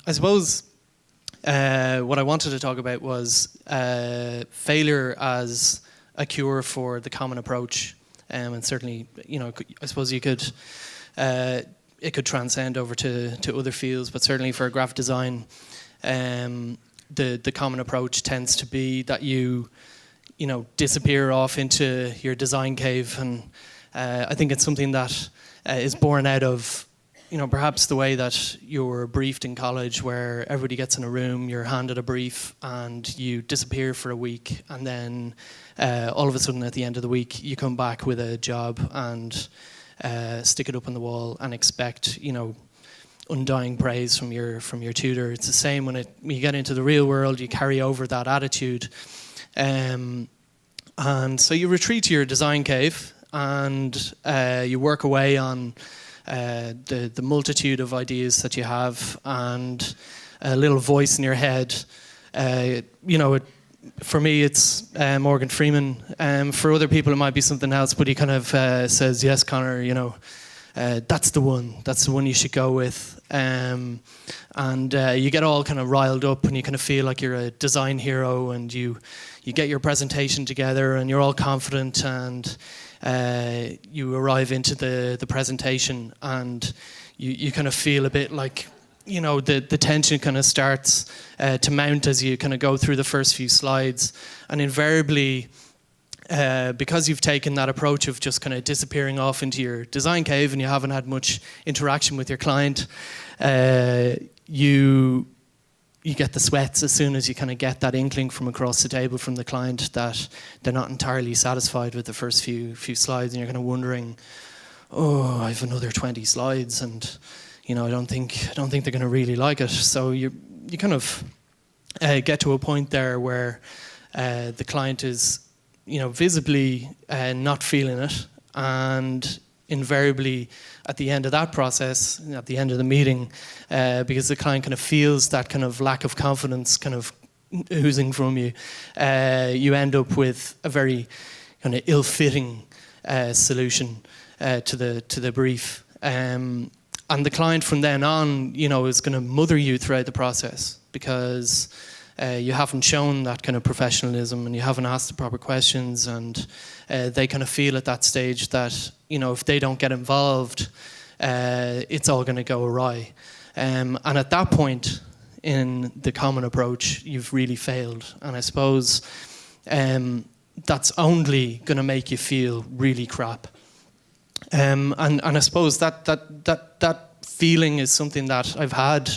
I suppose what I wanted to talk about was failure as a cure for the common approach, and certainly, I suppose you could it could transcend over to other fields, but certainly for graphic design, the common approach tends to be that you disappear off into your design cave, and I think it's something that is born out of perhaps the way that you're briefed in college, where everybody gets in a room, you're handed a brief, and you disappear for a week, and then all of a sudden at the end of the week you come back with a job and stick it up on the wall and expect undying praise from your tutor. It's the same when you get into the real world. You carry over that attitude, and so you retreat to your design cave, and you work away on the multitude of ideas that you have, and a little voice in your head. For me, it's Morgan Freeman. For other people, it might be something else, but he kind of says, "Yes, Conor, that's the one. That's the one you should go with." And you get all kind of riled up, and you kind of feel like you're a design hero, and you get your presentation together, and you're all confident, and you arrive into the presentation, and you kind of feel a bit like the tension kind of starts to mount as you kind of go through the first few slides, and invariably, because you've taken that approach of just kind of disappearing off into your design cave and you haven't had much interaction with your client, you get the sweats as soon as you kind of get that inkling from across the table from the client that they're not entirely satisfied with the first few slides, and you're kind of wondering, oh, I have another 20 slides, and I don't think they're going to really like it. So you kind of get to a point there where the client is visibly not feeling it, and invariably at the end of that process, at the end of the meeting, because the client kind of feels that kind of lack of confidence kind of oozing from you, you end up with a very kind of ill-fitting solution to the brief, and the client from then on, is going to mother you throughout the process, because you haven't shown that kind of professionalism, and you haven't asked the proper questions, and they kind of feel at that stage that if they don't get involved, it's all going to go awry, and at that point in the common approach, you've really failed. And I suppose that's only going to make you feel really crap, and I suppose that feeling is something that I've had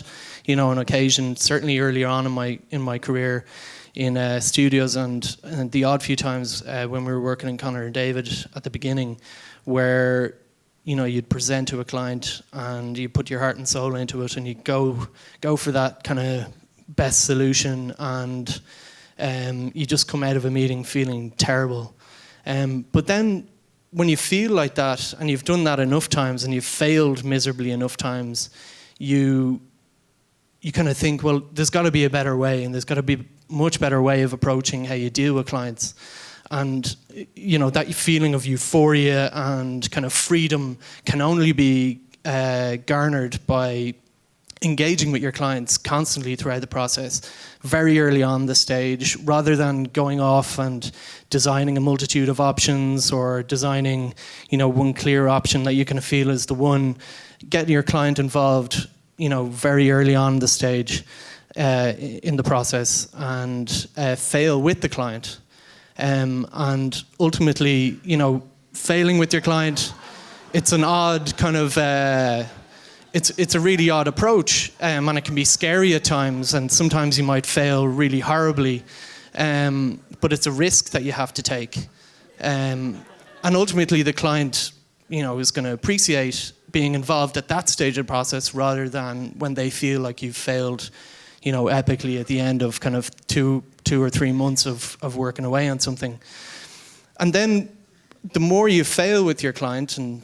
on occasion, certainly earlier on in my career in studios, and the odd few times when we were working in Conor and David at the beginning, where you'd present to a client and you put your heart and soul into it, and you go for that kind of best solution, and you just come out of a meeting feeling terrible. But then when you feel like that, and you've done that enough times, and you've failed miserably enough times, you kind of think, well, there's got to be a better way, and there's got to be a much better way of approaching how you deal with clients. And that feeling of euphoria and kind of freedom can only be garnered by engaging with your clients constantly throughout the process, very early on the stage, rather than going off and designing a multitude of options, or designing one clear option that you can feel is the one. Getting your client involved very early on the stage in the process, and fail with the client, and ultimately failing with your client, it's an odd kind of it's a really odd approach, and it can be scary at times, and sometimes you might fail really horribly, but it's a risk that you have to take, and ultimately the client is going to appreciate being involved at that stage of the process, rather than when they feel like you've failed epically at the end of kind of two or 3 months of working away on something. And then the more you fail with your client, and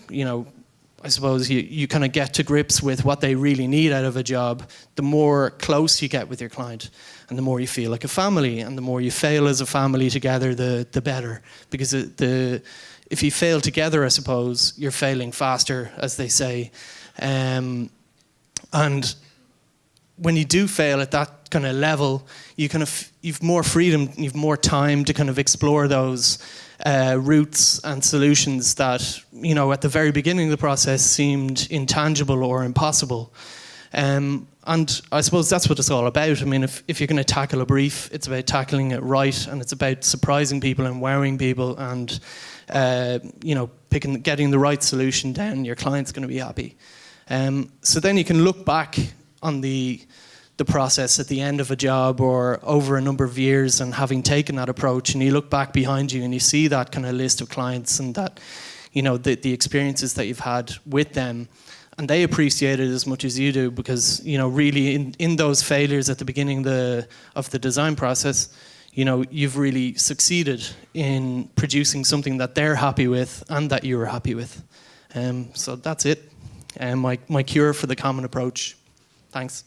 I suppose you kind of get to grips with what they really need out of a job, the more close you get with your client, and the more you feel like a family, and the more you fail as a family together, the better. Because if you fail together, I suppose, you're failing faster, as they say. And when you do fail at that kind of level, you've more freedom, you've more time to kind of explore those routes and solutions that, you know, at the very beginning of the process seemed intangible or impossible. And I suppose that's what it's all about. I mean, if you're going to tackle a brief, it's about tackling it right, and it's about surprising people and wowing people, and you know, getting the right solution down. Your client's going to be happy. So then you can look back on the process at the end of a job or over a number of years, and having taken that approach, and you look back behind you and you see that kind of list of clients and that, you know, the experiences that you've had with them. And they appreciate it as much as you do, because, you know, really in those failures at the beginning of the design process, you know, you've really succeeded in producing something that they're happy with and that you were happy with. So that's it. My cure for the common approach. Thanks.